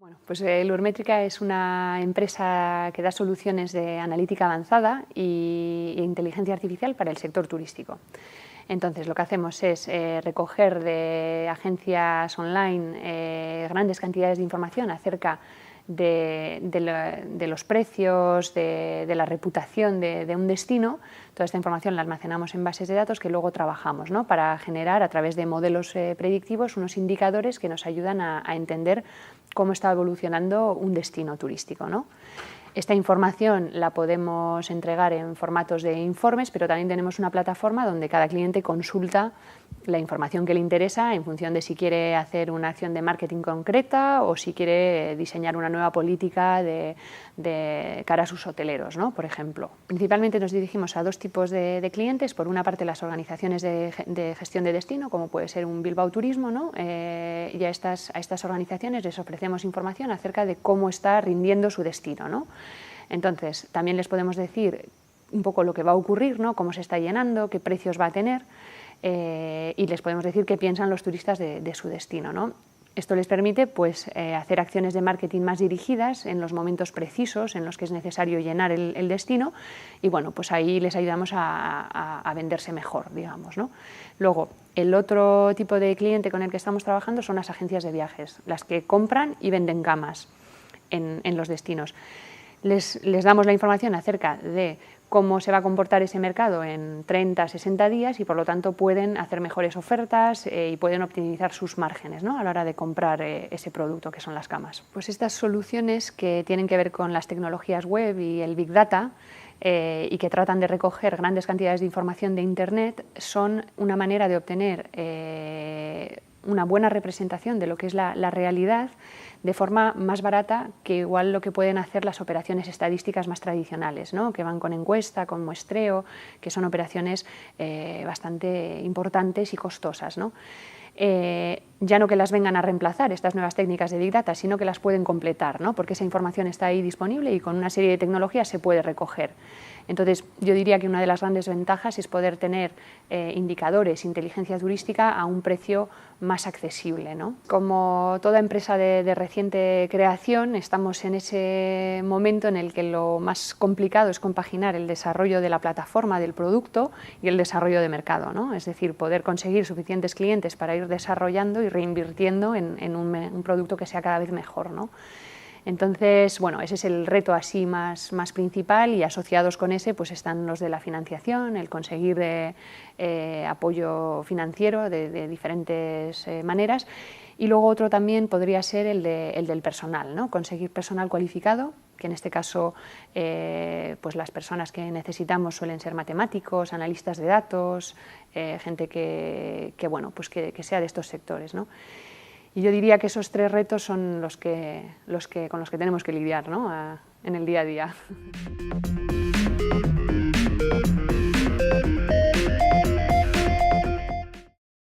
Bueno, pues Lurmétrica es una empresa que da soluciones de analítica avanzada e inteligencia artificial para el sector turístico. Entonces, lo que hacemos es recoger de agencias online grandes cantidades de información acerca de los precios, de la reputación de un destino. Toda esta información la almacenamos en bases de datos que luego trabajamos, ¿no?, para generar a través de modelos predictivos unos indicadores que nos ayudan a entender cómo está evolucionando un destino turístico, ¿no? Esta información la podemos entregar en formatos de informes, pero también tenemos una plataforma donde cada cliente consulta la información que le interesa en función de si quiere hacer una acción de marketing concreta o si quiere diseñar una nueva política de cara a sus hoteleros, ¿no?, por ejemplo. Principalmente nos dirigimos a dos tipos de clientes. Por una parte, las organizaciones de gestión de destino, como puede ser un Bilbao Turismo, ¿no? Y a estas organizaciones les ofrecemos información acerca de cómo está rindiendo su destino, ¿no? Entonces, también les podemos decir un poco lo que va a ocurrir, ¿no?, cómo se está llenando, qué precios va a tener, y les podemos decir qué piensan los turistas de su destino, ¿no? Esto les permite, pues, hacer acciones de marketing más dirigidas en los momentos precisos en los que es necesario llenar el destino, y bueno, pues ahí les ayudamos a venderse mejor, digamos, ¿no? Luego, el otro tipo de cliente con el que estamos trabajando son las agencias de viajes, las que compran y venden camas en los destinos. Les damos la información acerca de cómo se va a comportar ese mercado en 30, 60 días y por lo tanto pueden hacer mejores ofertas y pueden optimizar sus márgenes, ¿no?, a la hora de comprar ese producto que son las camas. Pues estas soluciones que tienen que ver con las tecnologías web y el Big Data y que tratan de recoger grandes cantidades de información de Internet son una manera de obtener una buena representación de lo que es la realidad de forma más barata que igual lo que pueden hacer las operaciones estadísticas más tradicionales, ¿no?, que van con encuesta, con muestreo, que son operaciones bastante importantes y costosas, ¿no? Ya no que las vengan a reemplazar estas nuevas técnicas de Big Data, sino que las pueden completar, ¿no?, porque esa información está ahí disponible y con una serie de tecnologías se puede recoger. Entonces, yo diría que una de las grandes ventajas es poder tener indicadores, inteligencia turística a un precio más accesible, ¿no? Como toda empresa de reciente creación, estamos en ese momento en el que lo más complicado es compaginar el desarrollo de la plataforma, del producto, y el desarrollo de mercado, ¿no? Es decir, poder conseguir suficientes clientes para ir desarrollando y reinvirtiendo en un producto que sea cada vez mejor, ¿no? Entonces, bueno, ese es el reto así más principal, y asociados con ese pues están los de la financiación, el conseguir apoyo financiero de diferentes maneras, y luego otro también podría ser el del personal, ¿no?, conseguir personal cualificado, que en este caso pues las personas que necesitamos suelen ser matemáticos, analistas de datos, gente que sea de estos sectores, ¿no? Y yo diría que esos tres retos son con los que tenemos que lidiar, ¿no?, en el día a día.